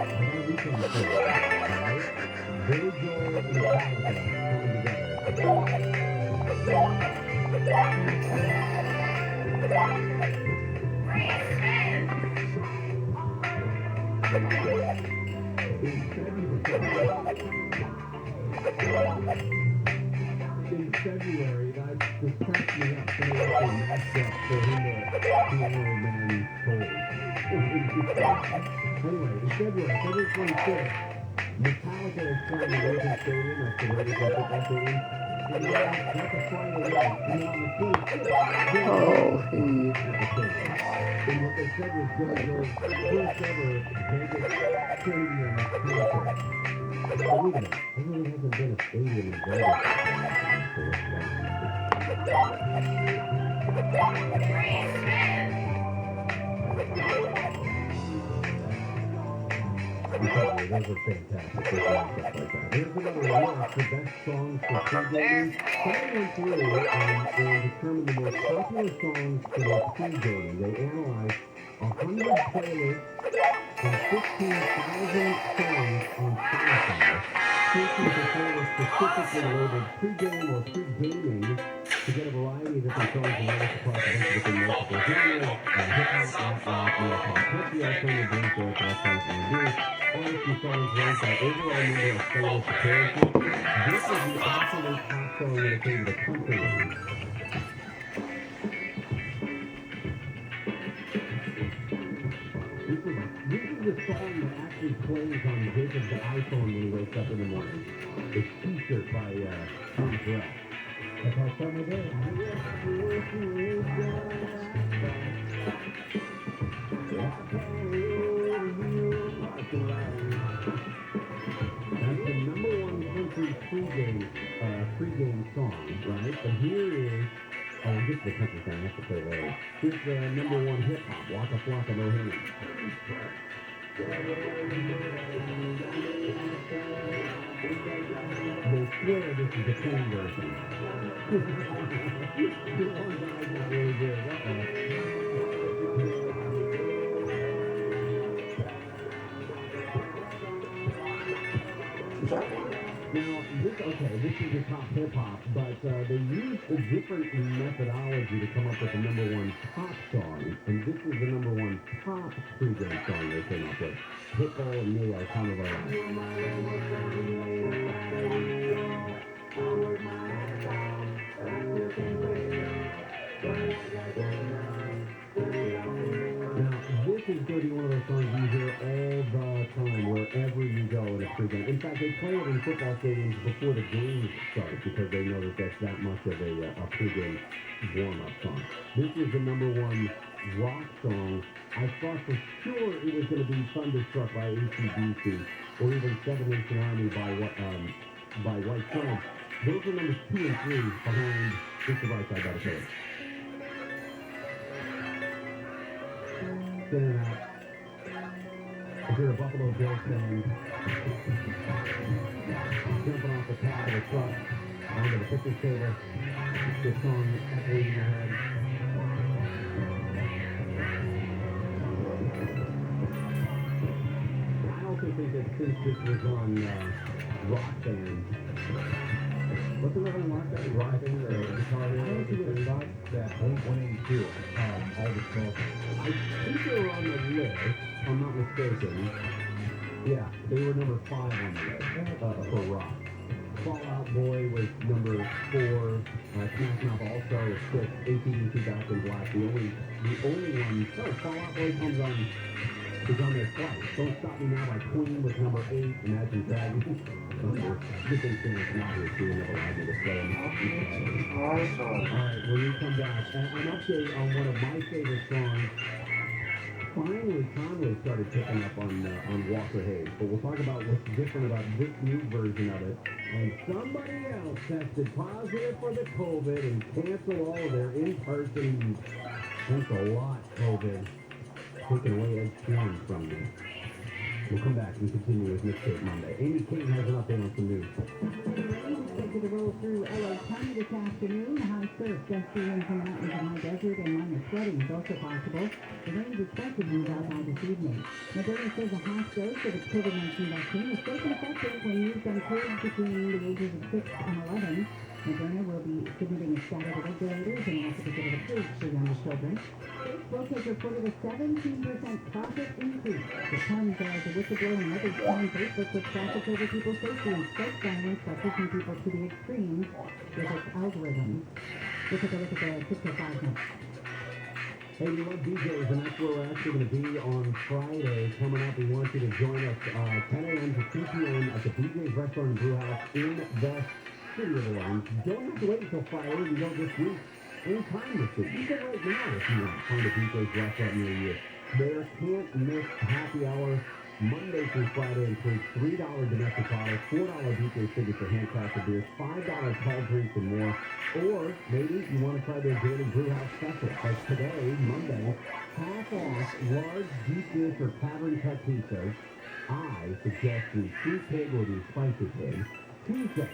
In February, that just cracked me up. Somebody actually matched up for him to be an old man cold. Anyway, in February 26th, Metallica is playing the Lincoln Stadium. That's the Raiders football stadium. And that's a Friday night. And then on the 26th, Oh, and what they said was going to go first ever Vegas stadium concert. Believe it, there really hasn't been a stadium in Vegas. Those are fantastic. Those are stuff like that. Here's another one. The best songs for pre-gaming. Someone went through and determined the most popular songs for pre-gaming. They analyzed 100 playlists and 15,000 songs on Spotify, searching for playlists specifically labeled pre-game or pre-gaming to get a variety of different songs and artists across a bunch of different multiple genres, hip-hop, rap, metal, country, alternative, dance, electronic, R&B. Artists and songs ranked by overall number of playlist appearances. This is the absolute top song when it came to the country range. This is the song that actually plays on Jacob's iPhone when he wakes up in the morning. It's T-shirt by Tom Terrell. That's how I start my day. That's the number one country pregame song, right? But here is, this is the country song, I have to play later. Here's the number one hip-hop, Waka Flocka No Hands. They swear this is the clean version. The one guy is really good. Now, this is the top hip-hop, but they used a different methodology to come up with the number one pop song, and this is the number one pop pre-game song they came up with. Pitbull and Me are kind of This is going to be one of those songs you hear all the time, wherever you go in a pregame. In fact, they play it in football stadiums before the games start because they know that that's that much of a pregame warm-up song. This is the number one rock song. I thought for sure it was going to be Thunderstruck by AC/DC or even Seven Nation Army by White Stripes. Those are numbers 2 and 3 behind Just the Right Side by the Killers. Standing out. If you're a Buffalo Bills fan, jumping off the top of the truck onto the picture table, this song echoing in your head. I also think that since this was on Rock Band, what's the other Rock Band? Rock Band or Guitar Hero? I think it was about that 182, all the smoke. I think they were on the list, if I'm not mistaken. Yeah, they were number 5 on the list for rock. Fall Out Boy was number 4. Smash Mouth also was 6. AC/DC Back in Black. The only one. Oh, Fall Out Boy is on their flight. Don't Stop Me Now by Queen was number 8. Imagine Dragons. Good thing Sam's not here too. Never allowed me to play them. Awesome. All right, when we come back, an update on one of my favorite songs. Finally, Conway started picking up on Walker Hayes, but we'll talk about what's different about this new version of it. And somebody else tested positive for the COVID and canceled all of their in-person. Thanks a lot, COVID, taking away Ed Sheeran from me. We'll come back and continue with Mixtape Monday. Amy King has an update on some news. Rain is expected to roll through LA County this afternoon. High surf, gusty winds from the mountains and high desert, and minor flooding is also possible. The rain is expected to move out by this evening. Moderna says a half dose of its COVID-19 vaccine is safe and effective when used on kids between the ages of 6 and 11. Moderna will be submitting its data to regulators and also to get it approved for younger children. Facebook has reported a 17% profit increase. The terms are as a whistleblower and others claim Facebook would profit over people's safety and stoke violence by pushing people to the extremes with its algorithms. We'll take a look at the 605 next. Hey, we love DJs, and that's where we're actually going to be on Friday. Coming up, we want you to join us 10 a.m. to 2 p.m. at the BJ's Restaurant and Brew House in the city of Orange. You don't have to wait until Friday. You go this week. Anytime this week. You can right now if you want. Find a BJ's Restaurant near you. Their can't miss happy hour Monday through Friday includes $3 domestic bottles, $4 BJ's signature handcrafted beers, $5 tall drinks, and more. Or maybe you want to try their daily brew house special. Like today, Monday, half off large deep dish or pattern cut pizzas. I suggest the sweet pig or the spicy pig. Tuesday,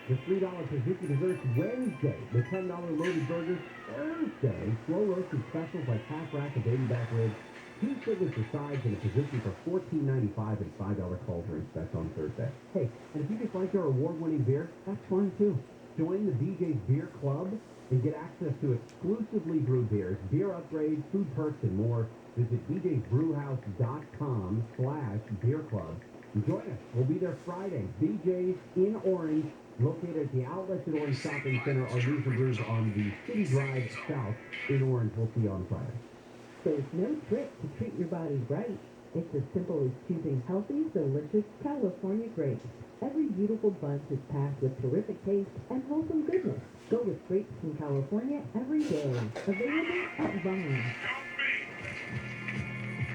the $3 Pizookie desserts. Wednesday, the $10 loaded burgers. Thursday, slow roasted specials like half rack of baby back ribs, 2 signature sides, and a Pizookie for $14.95 and $5 tall drinks. That's on Thursday. Hey, and if you just like our award-winning beer, that's fun too. Join the DJ's Beer Club and get access to exclusively brewed beers, beer upgrades, food perks, and more. Visit djsbrewhouse.com/beer club. Join us. We'll be there Friday. BJ's in Orange, located at the Outlets at Orange Shopping Center. Our news and brews on the City Drive South in Orange. We'll see you on Friday. There's no trick to treat your body right. It's as simple as choosing healthy, delicious California grapes. Every beautiful bunch is packed with terrific taste and wholesome goodness. Go with grapes from California every day. Available at Vine.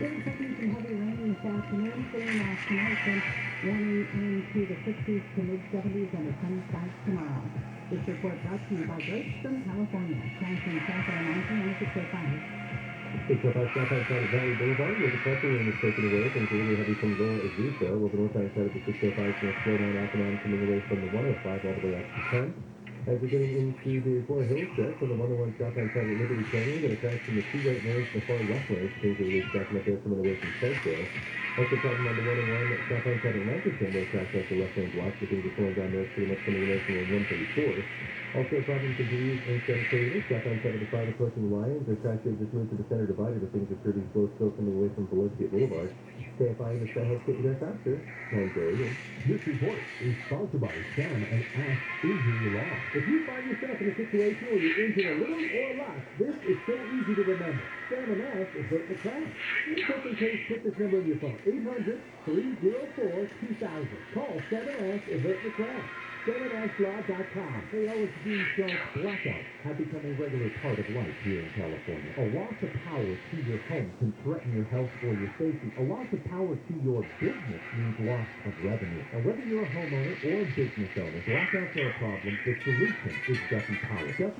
We're expecting some heavy rain this afternoon, cooling off tonight, then warming into the 60s to mid-70s and a sunny skies tomorrow. This report brought to you by Grapes from California. Transferring south on 19 and 605. 605 southbound side of Valley Boulevard, where the pressure wind is taken away from really heavy from Goa as usual. Well, the northbound side of the 605 is going to slow down off and on, coming away from the 105 all the way up to 10. As we're getting into the Fort Hills stretch, on the 101 southbound side of Liberty Canyon, going to crash from the 2 right lanes to the far left lanes. Things are really stacking up there coming away from Southdale. Also problem on the 101 southbound side of Lancaster, where crash off the left lane block, so things are slowing down there pretty much coming away from the 134. Also, problem continues in Santa Cruz, southbound side of the 5 approaching Lions. Their crash rate just moved to the center divider, but things are pretty slow still coming away from Valencia Boulevard. KFI in the sky helps get you there faster. Time Jerry. This report is sponsored by Sam and Ash Injury Law. If you find yourself in a situation where you're injured a little or a lot, this is so easy to remember. Sam and Ash avert the crash. Just in case, put this number in your phone. 800-304-2000. Call Sam and Ash, avert the crash. SamandAshLaw.com. Hey, OSB Shark blackouts have become a regular part of life here in California. A loss of power to your home can threaten your health or your safety. A loss of power to your business means loss of revenue. And whether you're a homeowner or a business owner, blackouts are a problem. The solution is Duffy Power. Duffy's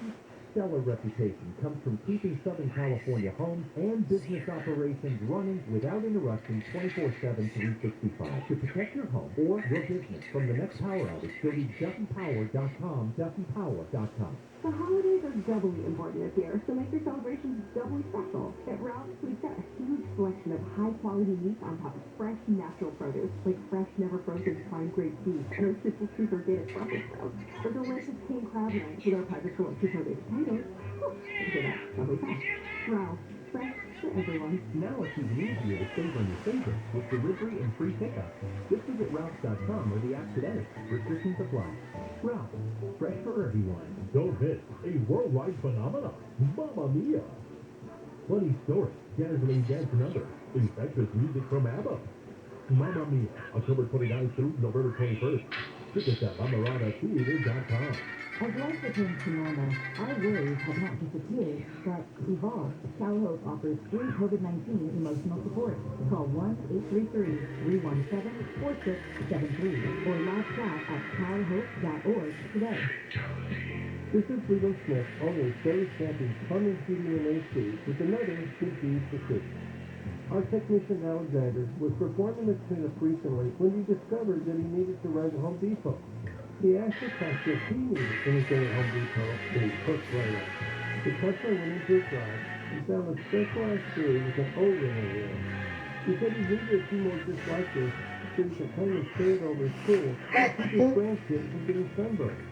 stellar reputation comes from keeping Southern California homes and business operations running without interruption 24/7, 365. To protect your home or your business from the next power outage, go to DuffyPower.com, DuffyPower.com. The holidays are doubly important this year, so make your celebrations doubly special. At Ralph's, we've got a huge selection of high-quality meat on top of fresh, natural produce, like fresh, never-frozen prime-grade beef, and our super organic Brussels sprouts, or delicious king crab legs with our private roasted baked potatoes. Look at that, lovely fast. Ralph's, fresh for everyone. Now it's even easier to save on your favorites with delivery and free pickup. Just visit Ralphs.com or the app today. Restrictions apply. Ralphs, fresh for everyone. Don't miss a worldwide phenomenon. Mamma Mia! Funny story. Casually dance number. Infectious music from ABBA. Mamma Mia, October 29th through November 21st. Tickets at AmaraTheater.com. As life returns to normal, our worries have not disappeared, but evolved. Cal Hope offers free COVID-19 emotional support. Call 1-833-317-4673 or live chat at calhope.org today. This is Leo Smith, always very stamping Carmen Studio Main Street with another Good News for Kids. Our technician Alexander was performing the cleanup recently when he discovered that he needed to run to Home Depot. He asked the customer if he needed anything at Home Depot, and he hooked right up. The customer went into his garage and found a specialized screw with an O-ring on it. He said he needed a few more just like this so he could hang his shade over his pool and keep his grandkids from getting sunburned.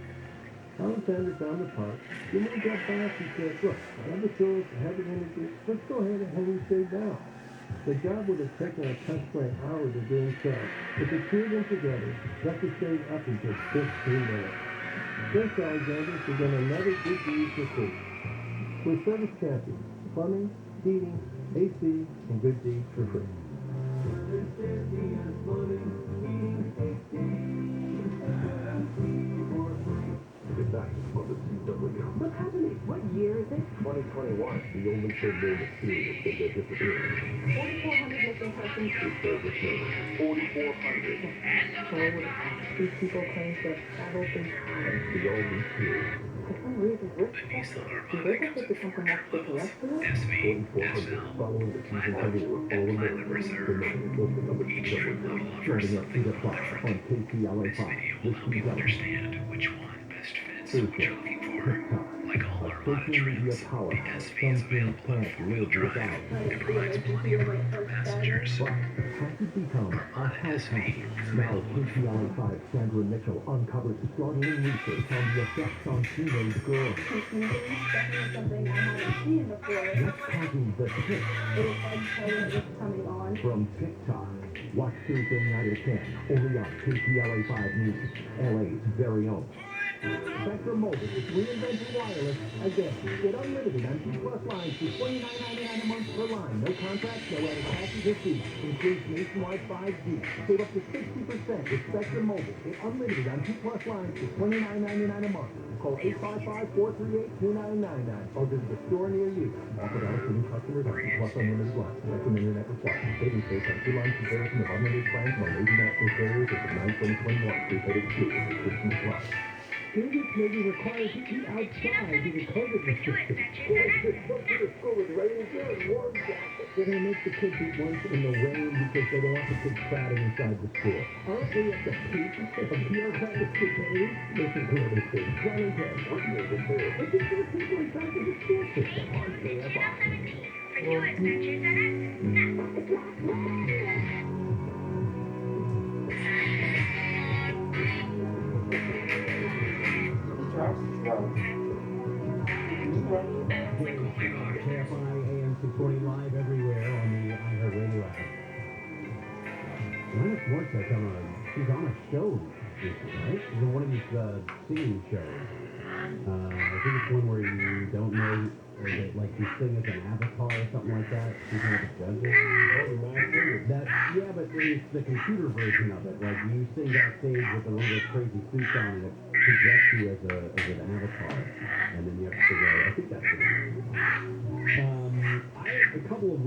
Alexander found the part. When he got back, he said, look, I have the tools, I have the energy, let's go ahead and hang his shade down. The job would have taken a customer an hour to do himself, but the two of them together got the shade up in just 15 minutes. Thanks, Alexander, for doing another good deed for free. We're service champions, plumbing, heating, AC, and good deeds for free. What's happening? What year is it? 2021, the only thing known as serious that they're disappearing. 4,400 missing persons. Return. 4,400. These people claim to have traveled through time. The only serious. For some reason, we're suspect. Do they think this is something that's the correct for us? 4,400 following the season premiere of All American. The most number two starting at 8 o'clock on Kfi Am. This week, Understand which one best fits what you're looking for. Like all our Lada trims, the SV is available at four-wheel drive and provides plenty of room for passengers. has it become a house hack? Now, Kfi Am Sandra Mitchell uncovers startling research on the effects on teenage girls. Definitely something I haven't seen before. What's causing the tick? It'll tell you what's coming on. From TikTok. Watch Tuesday night at 10, only on KPLA 5 News, LA's very own. Spectrum Mobile is reinventing wireless again. Get unlimited on T-Plus lines for $29.99 a month per line. No contracts, no added taxes or fees. Includes nationwide 5G. Save up to 60% with Spectrum Mobile. Get unlimited on T-Plus lines for $29.99 a month. Call 855-438-2999 or visit the store near you. Offer valid to new customers on T-Plus unlimited lines. Spectrum Internet required. Savings based on two-line comparison of unlimited plans from major national carriers as of 9/2021. Prepaid exclusive. Restrictions apply. Students may be required to eat outside due to COVID restrictions. They're going to make the kids eat once in the rain because they don't want the kids crowding inside the school. Aren't we at the peak of bureaucratic stupidity? Listen to what it is. Run and get. This is for people in charge of the school system on KFI. KFI AM 640 live everywhere on the iHeartRadio app. Lana Morse, she's on a show recently, right? She's on one of these singing shows. I think it's one where you don't know, like you sing as an avatar or something like that. She's one of the judges. Yeah, but it's the computer version of it. Like you sing backstage with one of those crazy suits on and it projects you as an avatar. And then you have to figure out, I think that's it. A couple of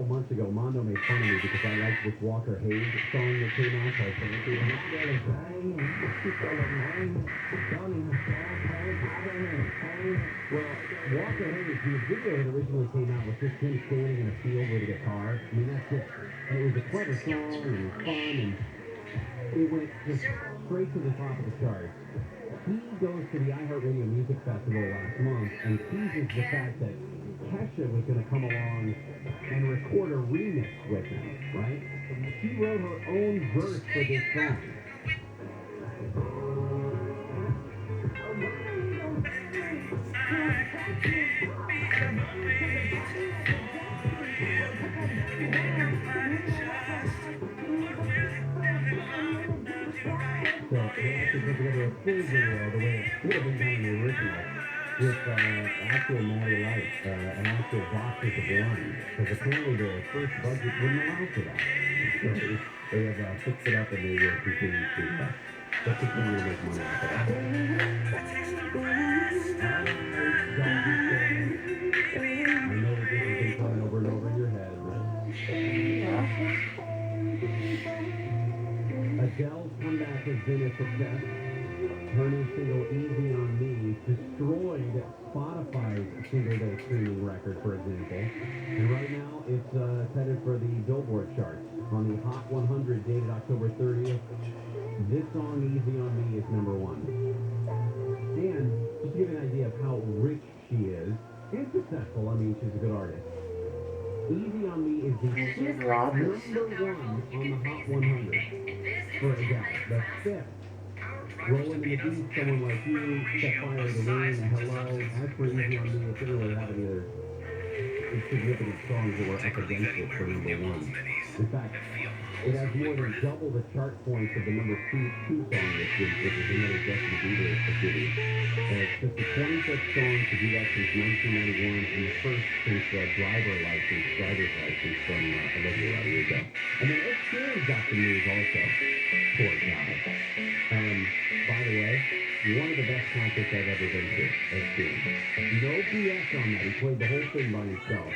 months ago, Mondo made fun of me because I liked this Walker Hayes song that came out called Well, Walker Hayes, his video that originally came out was just him standing in a field with a guitar. I mean, that's it. And it was a clever song, and it was fun, and it went just straight to the top of the charts. He goes to the iHeartRadio Music Festival last month and teases the fact that Kesha was going to come along and record a remix with him, right? She wrote her own verse for this song. So they actually put together a full video the way it would have been done in the original with actual Maddie Light and actual boxes of wine. Because apparently the first budget wouldn't allow for that. So they have fixed it up and they will continue to they'll continue to make money off of that. I know that this has been playing over and over in your head. Adele's comeback has been a success. Her new single, Easy on Me, destroyed Spotify's single-day streaming record, for example. And right now, it's headed for the Billboard charts. On the Hot 100, dated October 30th, this song, Easy on Me, is #1. And just to give you an idea of how rich she is, and successful, I mean, she's a good artist. Easy on Me is the fifth #1 on the Hot 100 for Adele. The fifth. Rolling in the Deep, Someone Like You, Set Fire to the Rain, Hello. As for Easy on Me, it didn't really have any other significant songs that were up against it for #1. In fact, it has more than double the chart points of the #2 song this week, which is another Justin Bieber activity. It's just the 25th song to do that since 1991, and the first since driver's license from Olivia Rodrigo. And then Ed Sheeran got some news also. Poor guy. By the way, one of the best concerts I've ever been to, Ed Sheeran. No BS on that. He played the whole thing by himself.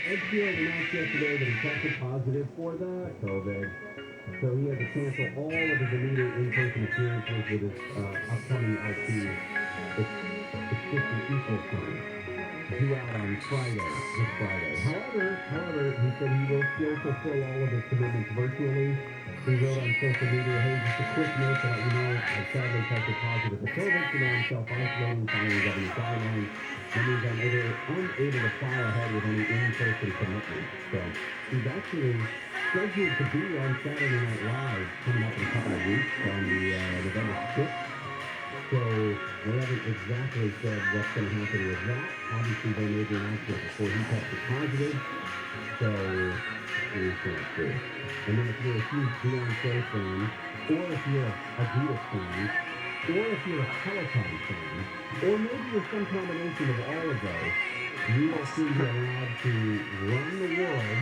Ed Sheeran announced yesterday that he tested positive for the COVID. So he had to cancel all of his immediate in-person appearances with his upcoming LP. It's just an equal sign. Due out on Friday, this Friday. However, he said he will still fulfill all of his commitments virtually. He wrote on social media, hey, just a quick note to let you know I sadly tested positive for COVID, so now I'm self-isolating, following government guidelines. That means I'm unable to plow ahead with any in-person commitments. So he's actually scheduled to be on Saturday Night Live coming up in a couple of weeks on the November 6th. So they haven't exactly said what's going to happen with that. Obviously, they made the announcement before he tested positive. So we're going to see. And then if you're a huge Beyonce fan, or if you're a Adidas fan, or if you're a Peloton fan, or maybe you're some combination of all of those, you will soon be allowed to run the world.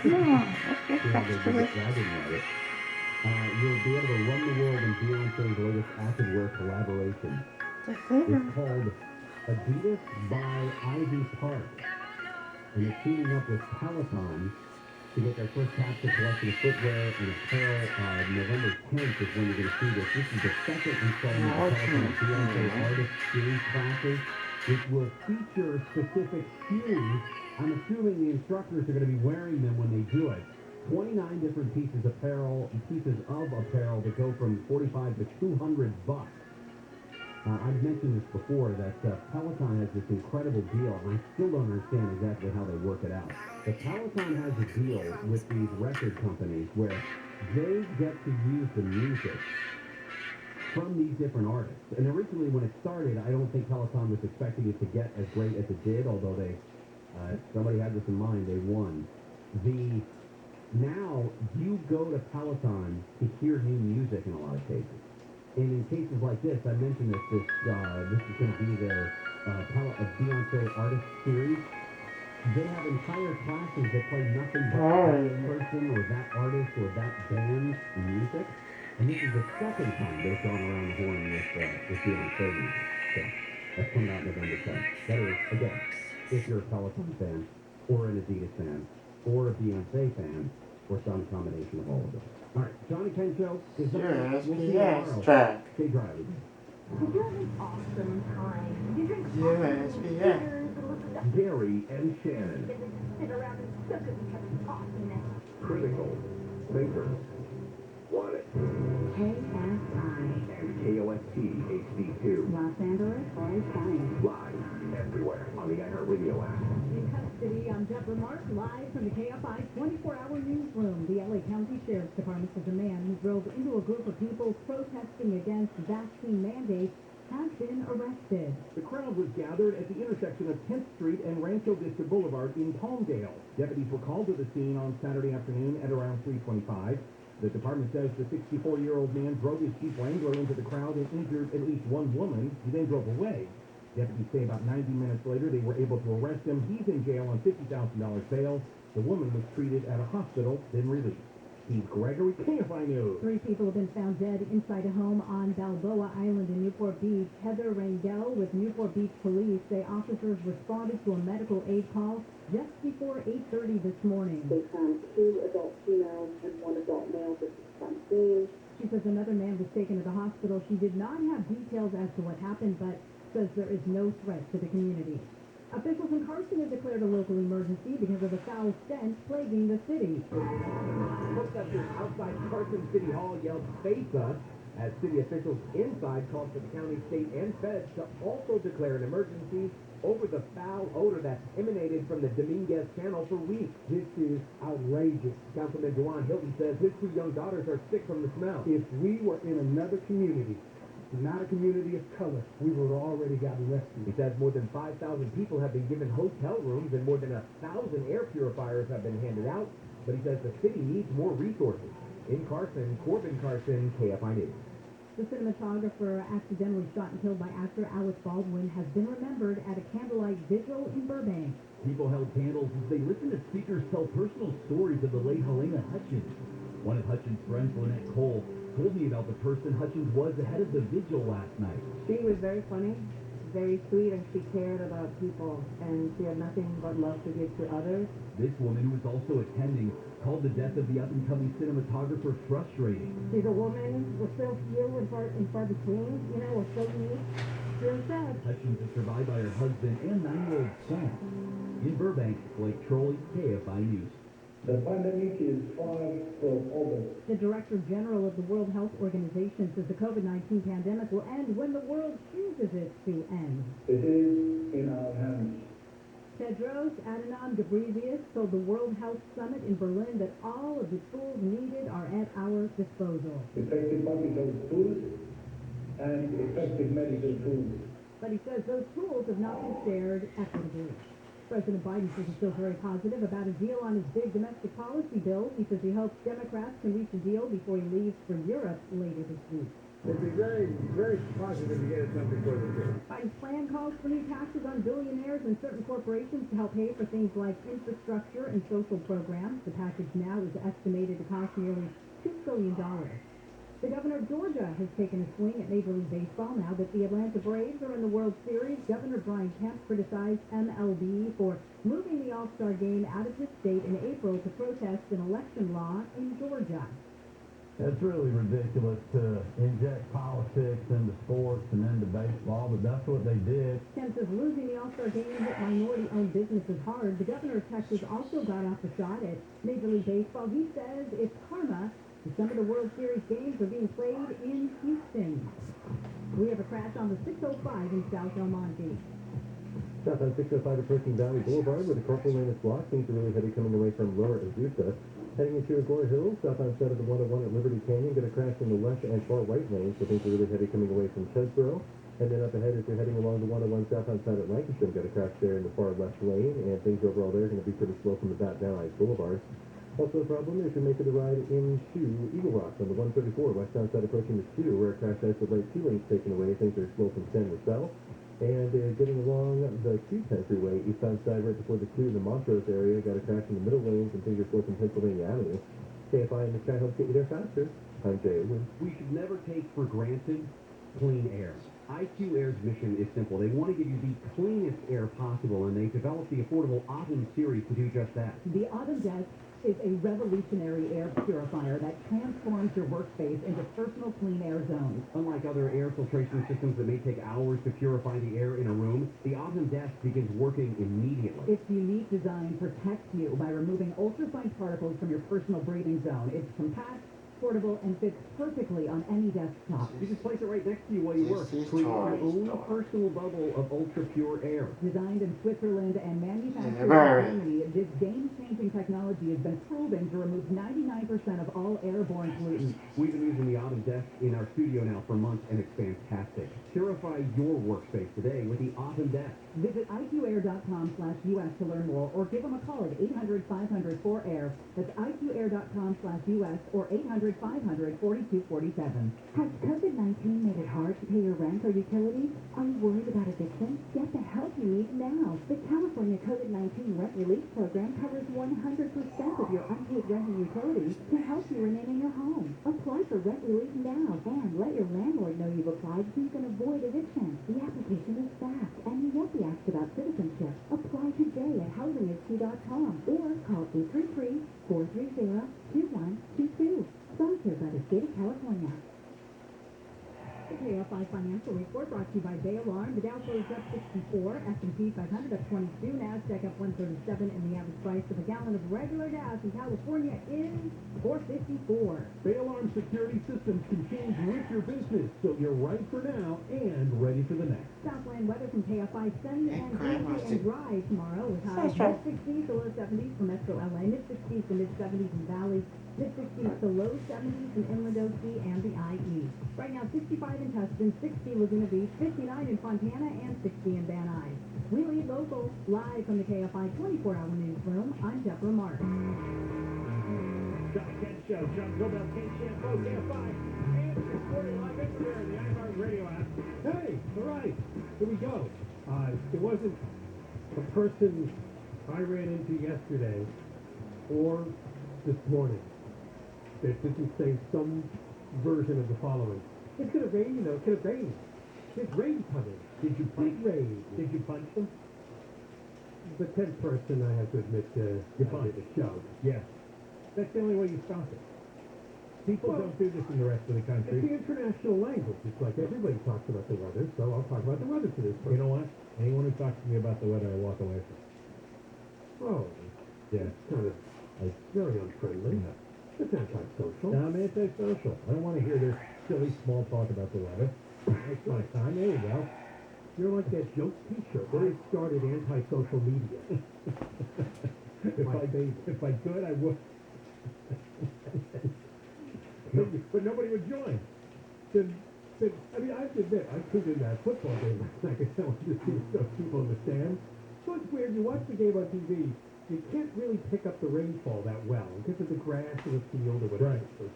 Come on, let's get back to it. I didn't write it. You'll be able to run the world in Beyonce's latest activewear collaboration. It's called Adidas by Ivy Park. And they're teaming up with Peloton to get their first capsule collection of footwear and apparel. November 10th is when you're going to see this. This is the second installment of Peloton's Beyonce Artist Series classes, which will feature specific shoes. I'm assuming the instructors are going to be wearing them when they do it. 29 different pieces of apparel that go from $45 to $200. I've mentioned this before, that Peloton has this incredible deal, and I still don't understand exactly how they work it out. But Peloton has a deal with these record companies where they get to use the music from these different artists. And originally when it started, I don't think Peloton was expecting it to get as great as it did, although they, somebody had this in mind, they won. Now, you go to Peloton to hear new music in a lot of cases. And in cases like this, I mentioned this is going to be their Beyonce Artist Series. They have entire classes that play nothing but that person or that artist or that band's music. And this is the second time they've gone around the horn with Beyonce music. So that's coming out November 10th. That is, again, if you're a Peloton fan, or an Adidas fan, or a Beyonce fan, or some combination of all of them. All right, Johnny Ken Show. We'll see you tomorrow. Track. Stay driving. Did you have an awesome time? Did you drink Yes, Gary and Shannon. sit around and suck at each other's awesomeness? Critical thinkers. Want it. KFI. And KOST HD2. Los Angeles, Orange County. Live everywhere on the iHeartRadio app. In custody, I'm Deborah Mark, live from the KFI 24-hour newsroom. The LA County Sheriff's Department says a man who drove into a group of people protesting against vaccine mandates has been arrested. The crowd was gathered at the intersection of 10th Street and Rancho Vista Boulevard in Palmdale. Deputies were called to the scene on Saturday afternoon at around 3:25. The department says the 64-year-old man drove his Jeep Wrangler into the crowd and injured at least one woman. He then drove away. Deputies say about 90 minutes later they were able to arrest him. He's in jail on $50,000 bail. The woman was treated at a hospital, then released. Steve Gregory, KFI News. 3 people have been found dead inside a home on Balboa Island in Newport Beach. Heather Rangel with Newport Beach Police say officers responded to a medical aid call just before 8:30 this morning. They found 2 adult females and 1 adult male deceased on scene. She says another man was taken to the hospital. She did not have details as to what happened, but says there is no threat to the community. Officials in Carson have declared a local emergency because of the foul stench plaguing the city. Protesters outside Carson City Hall yelled, "Face us," as city officials inside called for the county, state, and feds to also declare an emergency over the foul odor that's emanated from the Dominguez Channel for weeks. This is outrageous. Councilman Juwan Hilton says his 2 young daughters are sick from the smell. If we were in another community, not a community of color, we would have already gotten He rescued. says more than 5,000 people have been given hotel rooms and more than 1,000 air purifiers have been handed out, but he says the city needs more resources. In Carson, Corbin Carson, KFI News. The cinematographer accidentally shot and killed by actor Alec Baldwin has been remembered at a candlelight vigil in Burbank. People held candles as they listened to speakers tell personal stories of the late Helena Hutchins. One of Hutchins' friends, Lynette Cole, told me about the person Hutchins was ahead of the vigil last night. She was very funny, very sweet, and she cared about people, and she had nothing but love to give to others. This woman, who was also attending, called the death of the up-and-coming cinematographer frustrating. She's a woman, was so few and far between, was so unique. Real sad. Hutchins is survived by her husband and 9-year-old son. In Burbank, Blake Trolley, KFI News. The pandemic is far from over. The Director General of the World Health Organization says the COVID-19 pandemic will end when the world chooses it to end. It is in our hands. Tedros Adhanom Ghebreyesus told the World Health Summit in Berlin that all of the tools needed are at our disposal. Effective public health tools and effective medical tools. But he says those tools have not been shared equitably. President Biden says he's still very positive about a deal on his big domestic policy bill. He says he hopes Democrats can reach a deal before he leaves for Europe later this week. It'd be very, very positive to get it done before the year. Biden's plan calls for new taxes on billionaires and certain corporations to help pay for things like infrastructure and social programs. The package now is estimated to cost nearly $2 trillion. The governor of Georgia has taken a swing at Major League Baseball now that the Atlanta Braves are in the World Series. Governor Brian Kemp criticized MLB for moving the All-Star game out of his state in April to protest an election law in Georgia. It's really ridiculous to inject politics into sports and into baseball, but that's what they did. Kemp says losing the All-Star game hit minority-owned businesses hard. The governor of Texas also got off the shot at Major League Baseball. He says it's karma. Some of the World Series games are being played in Houston. We have a crash on the 605 in South El Monte. South on 605 approaching Valley Boulevard with a corporal lane is blocked. Things are really heavy coming away from Lower Azusa. Heading into Agora Hills, south on side of the 101 at Liberty Canyon. Going to crash in the left and far right lanes, so things are really heavy coming away from Chesborough. And then up ahead, as you're heading along the 101 south on side at Lancaster, got a crash there in the far left lane, and things overall there are going to be pretty slow from the Bat Down Ice Boulevard. Also a problem if you're making the ride into Eagle Rock on the 134 westbound side approaching the 2, where a crash has the right 2 lanes taken away. Things are slow from San Marcel. And getting along the 210 freeway eastbound side right before the 2 in the Montrose area, got a crash in the middle lanes and things are slow from Pennsylvania Avenue. KFI and the Skyhawks get you there faster. I'm Jay Owen. We should never take for granted clean air. IQ Air's mission is simple. They want to give you the cleanest air possible, and they developed the affordable Autumn series to do just that. The Autumn Desk is a revolutionary air purifier that transforms your workspace into personal clean air zones. Unlike other air filtration systems that may take hours to purify the air in a room, the Autumn Desk begins working immediately. Its unique design protects you by removing ultrafine particles from your personal breathing zone. It's compact, portable, and fits perfectly on any desktop. You just place it right next to you while you work. Create your own personal bubble of ultra-pure air. Designed in Switzerland and manufactured in Germany, this game-changing technology has been proven to remove 99% of all airborne pollutants. We've been using the Autumn Desk in our studio now for months, and it's fantastic. Purify your workspace today with the Autumn Desk. Visit iqair.com/US to learn more, or give them a call at 800-500-4AIR. That's iqair.com/US or 800-500-4247. Has COVID-19 made it hard to pay your rent or utilities? Are you worried about eviction? Get the help you need now. The California COVID-19 Rent Relief Program covers 100% of your unpaid rent and utilities to help you remain in your home. Apply for rent relief now and let your landlord know you've applied so you can avoid eviction. The application is fast and you won't be asked about citizenship. Apply today at housingisq.com or call 833-430-2122. Sponsored by the state of California. The KFI Financial Report brought to you by Bay Alarm. The Dow closed up 64, S&P 500 up 22, NASDAQ up 137, and the average price of a gallon of regular gas in California is $4.54. Bay Alarm Security Systems can change with your business, so you're right for now and ready for the next. Southland weather from KFI, sunny and crap, breezy and dry tomorrow with highs Sure. mid-60s to low 70s for Metro LA, mid-60s to mid-70s in Valley, mid-60s to low 70s in Inland OC and the IE. Right now, 65 in Tustin, 60 Laguna Beach, 59 in Fontana, and 60 in Van Nuys. We lead local, live from the KFI 24-hour newsroom. I'm Deborah Mark. John Kent Show, John Gobel, Kent Shampoo, KFI, and recording live everywhere in the iHeartRadio app. Hey, all right, here we go. It wasn't a person I ran into yesterday or this morning that didn't say some version of the following. It's gonna rain, you know, it's gonna rain. There's rain coming. Did you punch? Big rain. Did you punch them? The 10th person I have to admit You I punched. did a show. Yes. That's the only way you stop it. People don't do this in the rest of the It's the country. international language. It's like everybody talks about the weather, so I'll talk about the weather to this person. You know what? Anyone who talks to me about the weather, I walk away from. Oh, Yeah. it's kind of very unfriendly. It's antisocial. Now I'm antisocial. I don't want to hear this silly small talk about the weather. It's my time. There you go. You're like that joke T-shirt. I started antisocial media. If I could, I would. But nobody would join. I mean, I have to admit, I tuned in that football game last night because I wanted to see those people in the stands. So it's weird. You watch the game on TV, you can't really pick up the rainfall that well because of the grass or the field or whatever. Right. So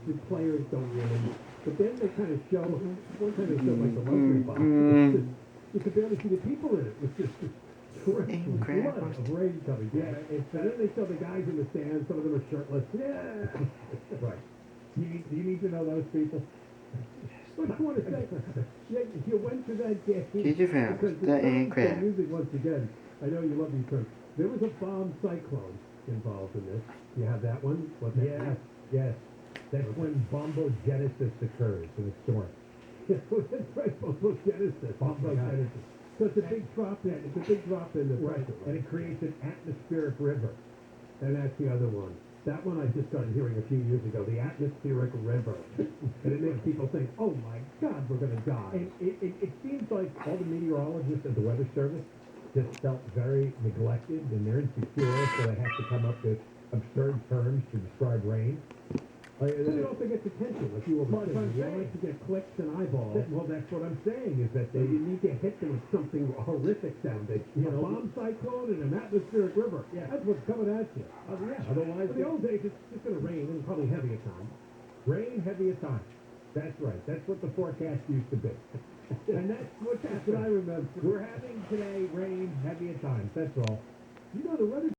the players don't really. But then they kind of show, one time they showed like the luxury box. You could barely see the people in it. It was just this torrential flood of rain coming down. And then they show the guys in the stands. Some of them are shirtless. Yeah. Right. Do you need to know those people? What I want to say, yeah, you went to that game. Gigafab, because the it's crab. music once again. I know you love these terms. There was a bomb cyclone involved in this. You have that one? What that Yes. Yes. That's when bombogenesis occurs in a storm. Yeah, that's right. Bombogenesis. Bombogenesis. So it's a big drop in. It's a big drop in the Right. pressure. And it creates an atmospheric river. And that's the other one. That one I just started hearing a few years ago, the atmospheric river. And it makes people think, oh my God, we're going to die. And it seems like all the meteorologists at the Weather Service just felt very neglected and they're insecure, so they have to come up with absurd terms to describe rain. And it also gets attention, like you were Well, that's what I'm saying. You saying. like to get clicks and eyeballs. Well, that's what I'm saying, is that So they you need to hit them with something horrific sounding. You A know, bomb cyclone and an atmospheric river. Yeah. That's what's coming at you. yeah, otherwise In the old days, it's just going to rain and probably heavy at times. rain, heavy at times. That's right. That's what the forecast used to be. And that's what's That's what I happening. remember. We're having today rain, heavy at times. That's all. You know, the weather